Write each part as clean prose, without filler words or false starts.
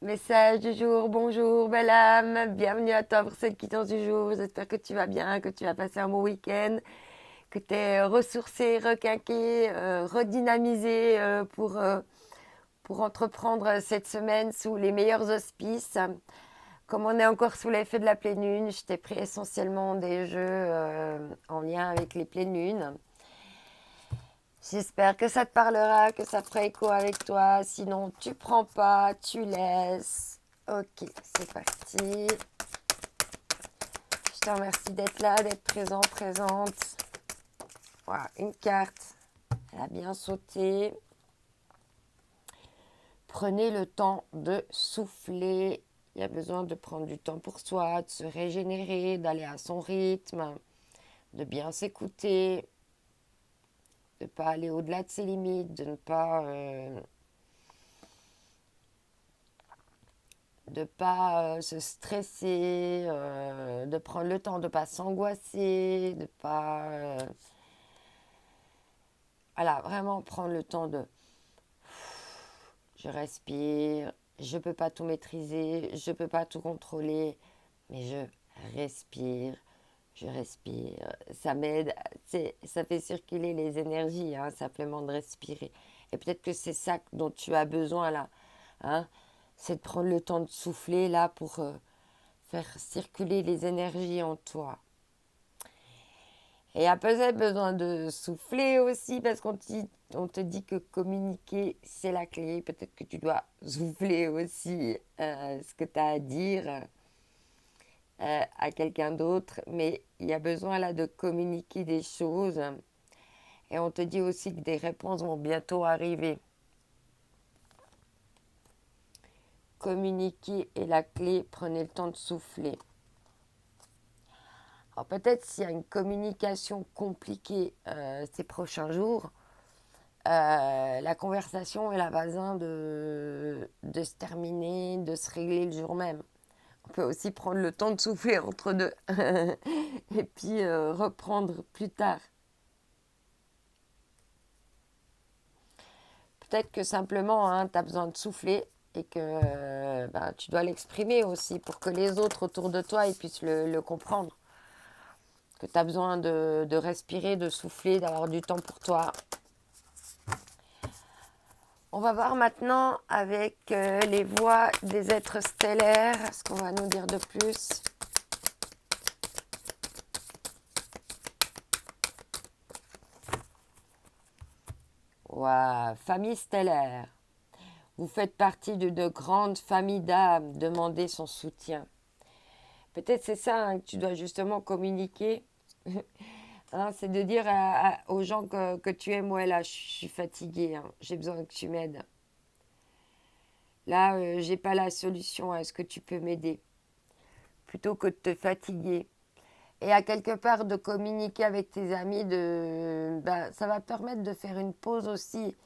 Message du jour, bonjour belle âme, bienvenue à toi pour cette quittance du jour. J'espère que tu vas bien, que tu vas passer un bon week-end, que tu es ressourcé, requinqué, redynamisé pour entreprendre cette semaine sous les meilleurs auspices. Comme on est encore sous l'effet de la pleine lune, je t'ai pris essentiellement des jeux en lien avec les pleines lunes. J'espère que ça te parlera, que ça fera écho avec toi. Sinon, tu prends pas, tu laisses. Ok, c'est parti. Je te remercie d'être là, d'être présent, présente. Voilà, une carte. Elle a bien sauté. Prenez le temps de souffler. Il y a besoin de prendre du temps pour soi, de se régénérer, d'aller à son rythme, de bien s'écouter, de ne pas aller au-delà de ses limites, de ne pas se stresser, de prendre le temps de ne pas s'angoisser, de pas voilà, vraiment prendre le temps de je respire, je peux pas tout maîtriser, je peux pas tout contrôler, mais je respire, ça m'aide, ça fait circuler les énergies, hein, simplement de respirer. Et peut-être que c'est ça dont tu as besoin là, hein, c'est de prendre le temps de souffler là pour faire circuler les énergies en toi. Et après, ça, besoin de souffler aussi parce on te dit que communiquer, c'est la clé. Peut-être que tu dois souffler aussi ce que tu as à dire à quelqu'un d'autre. Mais il y a besoin là de communiquer des choses. Et on te dit aussi que des réponses vont bientôt arriver. Communiquer est la clé. Prenez le temps de souffler. Alors peut-être s'il y a une communication compliquée ces prochains jours, la conversation, elle a besoin de se terminer, de se régler le jour même. On peut aussi prendre le temps de souffler entre deux et puis reprendre plus tard. Peut-être que simplement, hein, tu as besoin de souffler et que tu dois l'exprimer aussi pour que les autres autour de toi ils puissent le comprendre. Que tu as besoin de respirer, de souffler, d'avoir du temps pour toi. On va voir maintenant avec les voix des êtres stellaires, ce qu'on va nous dire de plus. Ouah, famille stellaire. Vous faites partie d'une grande famille d'âmes. Demandez son soutien. Peut-être c'est ça hein, que tu dois justement communiquer. Hein, c'est de dire aux gens que tu aimes, ouais là je suis fatiguée, hein, j'ai besoin que tu m'aides. Là, j'ai pas la solution, est-ce que tu peux m'aider? Plutôt que de te fatiguer. Et à quelque part de communiquer avec tes amis, ça va te permettre de faire une pause aussi.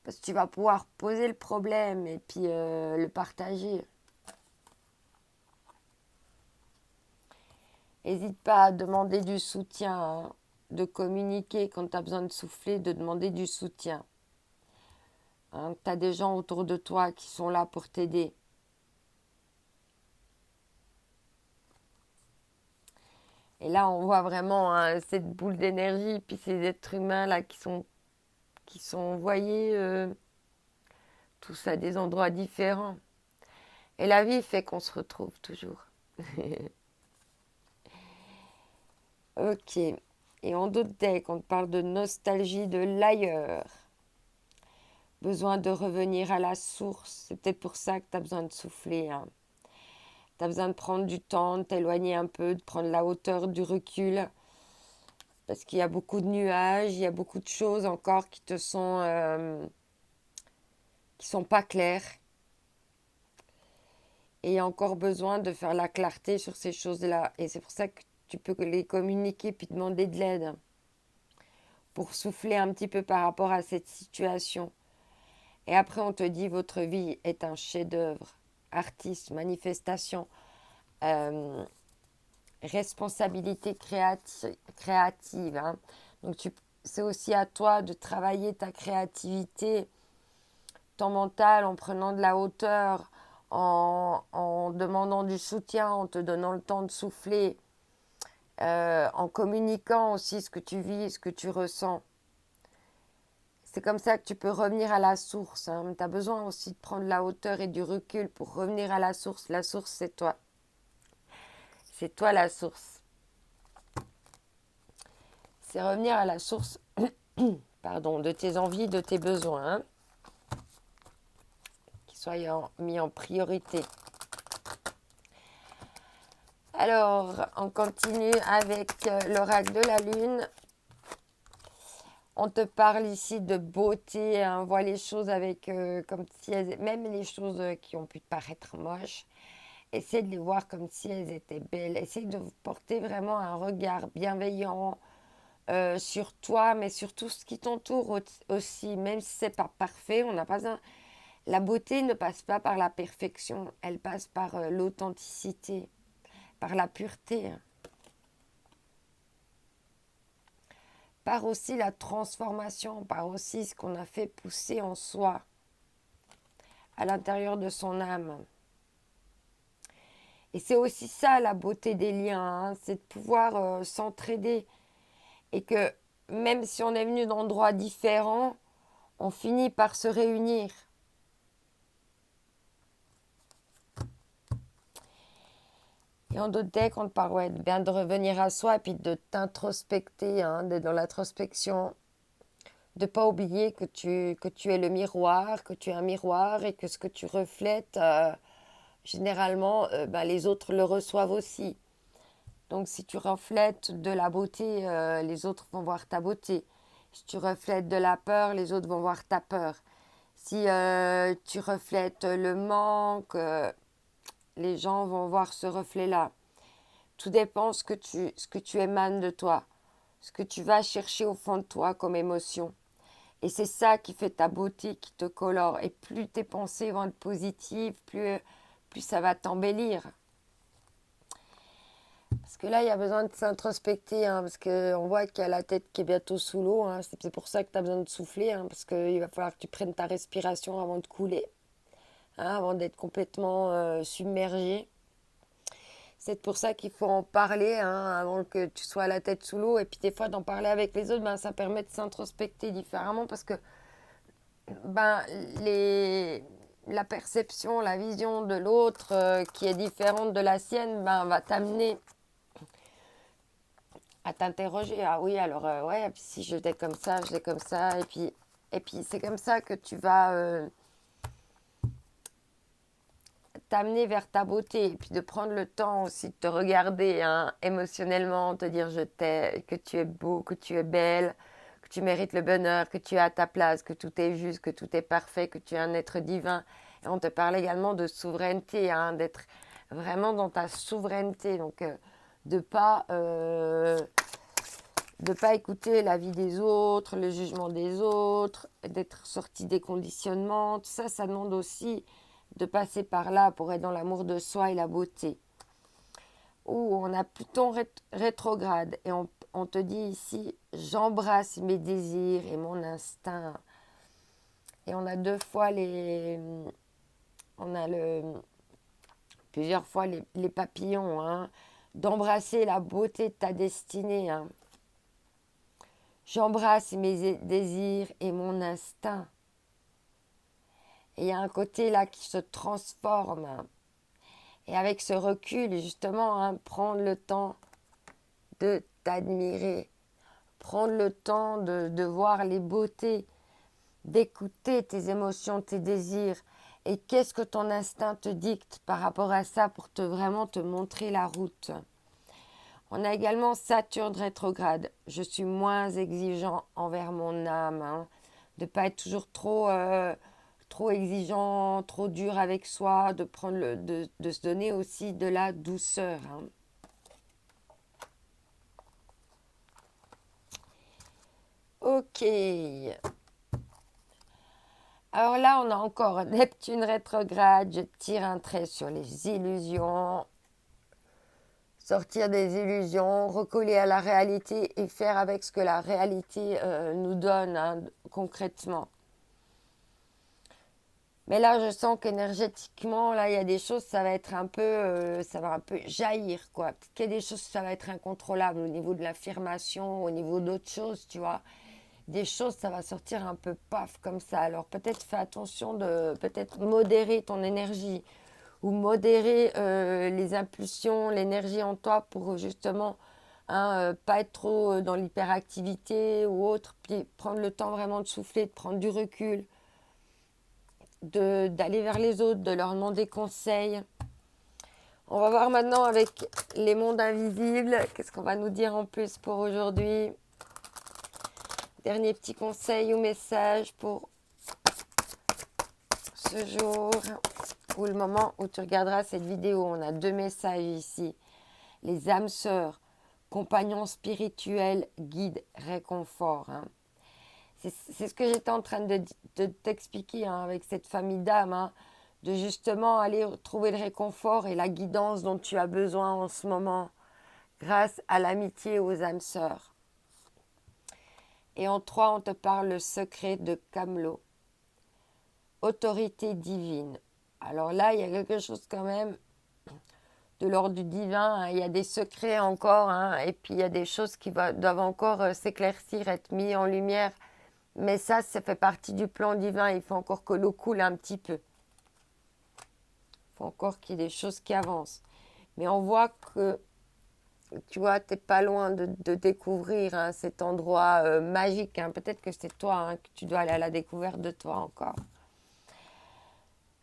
Parce que tu vas pouvoir poser le problème et puis le partager. N'hésite pas à demander du soutien, hein, de communiquer quand tu as besoin de souffler, de demander du soutien. Hein, tu as des gens autour de toi qui sont là pour t'aider. Et là, on voit vraiment hein, cette boule d'énergie, puis ces êtres humains là qui sont envoyés tous à des endroits différents. Et la vie fait qu'on se retrouve toujours. Ok. Et en d'autres decks, on te parle de nostalgie de l'ailleurs. Besoin de revenir à la source. C'est peut-être pour ça que tu as besoin de souffler. Hein. Tu as besoin de prendre du temps, de t'éloigner un peu, de prendre la hauteur, du recul. Parce qu'il y a beaucoup de nuages, il y a beaucoup de choses encore qui sont pas claires. Et il y a encore besoin de faire la clarté sur ces choses-là. Et c'est pour ça que tu peux les communiquer puis demander de l'aide. Pour souffler un petit peu par rapport à cette situation. Et après, on te dit, votre vie est un chef-d'œuvre, artiste, manifestation, euh, responsabilité créative. Hein. Donc, c'est aussi à toi de travailler ta créativité, ton mental en prenant de la hauteur, en demandant du soutien, en te donnant le temps de souffler, en communiquant aussi ce que tu vis, ce que tu ressens. C'est comme ça que tu peux revenir à la source. Hein. Tu as besoin aussi de prendre la hauteur et du recul pour revenir à la source. La source, c'est toi. C'est toi la source. C'est revenir à la source pardon, de tes envies, de tes besoins, hein, qui soient mis en priorité. Alors, on continue avec l'oracle de la lune. On te parle ici de beauté, hein, on voit les choses avec, comme si même les choses qui ont pu te paraître moches, essaie de les voir comme si elles étaient belles. Essaie de porter vraiment un regard bienveillant sur toi, mais sur tout ce qui t'entoure aussi, même si c'est pas parfait. On n'a pas La beauté ne passe pas par la perfection, elle passe par l'authenticité, par la pureté, par aussi la transformation, par aussi ce qu'on a fait pousser en soi, à l'intérieur de son âme. Et c'est aussi ça la beauté des liens, hein, c'est de pouvoir s'entraider. Et que même si on est venu d'endroits différents, on finit par se réunir. Et en d'autres decks, on te parle bien de revenir à soi et puis de t'introspecter, hein, d'être dans l'introspection. De ne pas oublier que tu es le miroir, que tu es un miroir et que ce que tu reflètes, généralement, les autres le reçoivent aussi. Donc si tu reflètes de la beauté, les autres vont voir ta beauté. Si tu reflètes de la peur, les autres vont voir ta peur. Si tu reflètes le manque, les gens vont voir ce reflet-là. Tout dépend ce que tu émanes de toi, ce que tu vas chercher au fond de toi comme émotion. Et c'est ça qui fait ta beauté, qui te colore. Et plus tes pensées vont être positives, plus ça va t'embellir. Parce que là, il y a besoin de s'introspecter, hein, parce qu'on voit qu'il y a la tête qui est bientôt sous l'eau. Hein, c'est pour ça que tu as besoin de souffler, hein, parce qu'il va falloir que tu prennes ta respiration avant de couler, hein, avant d'être complètement submergé. C'est pour ça qu'il faut en parler, hein, avant que tu sois à la tête sous l'eau. Et puis des fois, d'en parler avec les autres, ça permet de s'introspecter différemment, parce que ben, la perception, la vision de l'autre qui est différente de la sienne, va t'amener à t'interroger. Ah oui, alors ouais, si je l'ai comme ça, je l'ai comme ça. Et puis c'est comme ça que tu vas t'amener vers ta beauté. Et puis de prendre le temps aussi de te regarder, hein, émotionnellement, te dire je t'aime, que tu es beau, que tu es belle, que tu mérites le bonheur, que tu es à ta place, que tout est juste, que tout est parfait, que tu es un être divin. Et on te parle également de souveraineté, hein, d'être vraiment dans ta souveraineté. Donc de pas écouter l'avis des autres, le jugement des autres, d'être sorti des conditionnements. Tout ça, ça demande aussi de passer par là pour être dans l'amour de soi et la beauté. Où on a Pluton rétrograde et on te dit ici, j'embrasse mes désirs et mon instinct. Et on a plusieurs fois les papillons, hein, d'embrasser la beauté de ta destinée. Hein. J'embrasse mes désirs et mon instinct. Et il y a un côté là qui se transforme. Hein. Et avec ce recul, justement, hein, prendre le temps de t'admirer, prendre le temps de voir les beautés, d'écouter tes émotions, tes désirs. Et qu'est-ce que ton instinct te dicte par rapport à ça pour vraiment te montrer la route. On a également Saturne rétrograde. Je suis moins exigeant envers mon âme. Hein, de ne pas être toujours trop exigeant, trop dur avec soi, de se donner aussi de la douceur. Hein. Ok. Alors là, on a encore Neptune rétrograde. Je tire un trait sur les illusions. Sortir des illusions, recoller à la réalité et faire avec ce que la réalité nous donne, hein, concrètement. Mais là, je sens qu'énergétiquement, là, il y a des choses, ça va être un peu, ça va un peu jaillir, quoi. Peut-être qu'il y a des choses, ça va être incontrôlable au niveau de l'affirmation, au niveau d'autres choses, tu vois. Des choses, ça va sortir un peu paf comme ça. Alors peut-être fais attention de peut-être modérer ton énergie ou modérer les impulsions, l'énergie en toi pour justement hein, pas être trop dans l'hyperactivité ou autre, puis prendre le temps vraiment de souffler, de prendre du recul, d'aller vers les autres, de leur demander conseil. On va voir maintenant avec les mondes invisibles, qu'est-ce qu'on va nous dire en plus pour aujourd'hui. Dernier petit conseil ou message pour ce jour ou le moment où tu regarderas cette vidéo. On a 2 messages ici. Les âmes sœurs, compagnons spirituels, guides, réconfort. Hein. C'est ce que j'étais en train de t'expliquer hein, avec cette famille d'âmes. Hein, de justement aller trouver le réconfort et la guidance dont tu as besoin en ce moment grâce à l'amitié aux âmes sœurs. Et en 3, on te parle le secret de Camelot. Autorité divine. Alors là, il y a quelque chose quand même de l'ordre du divin. Hein. Il y a des secrets encore, hein, et puis il y a des choses qui doivent encore s'éclaircir, être mis en lumière. Mais ça fait partie du plan divin. Il faut encore que l'eau coule un petit peu. Il faut encore qu'il y ait des choses qui avancent. Mais on voit que, tu vois, tu n'es pas loin de découvrir hein, cet endroit magique. Hein. Peut-être que c'est toi hein, que tu dois aller à la découverte de toi encore.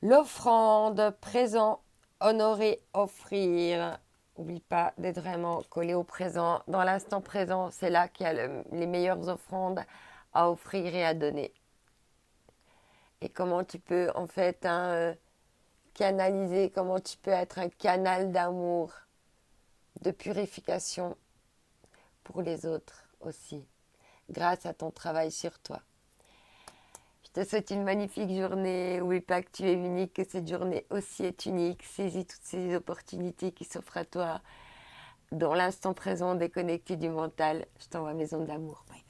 L'offrande, présent, honorer, offrir. N'oublie pas d'être vraiment collé au présent. Dans l'instant présent, c'est là qu'il y a les meilleures offrandes à offrir et à donner. Et comment tu peux en fait hein, canaliser, comment tu peux être un canal d'amour, de purification pour les autres aussi, grâce à ton travail sur toi. Je te souhaite une magnifique journée. N'oublie pas que tu es unique, que cette journée aussi est unique. Saisis toutes ces opportunités qui s'offrent à toi dans l'instant présent, déconnecté du mental. Je t'envoie maison de l'amour. Bye.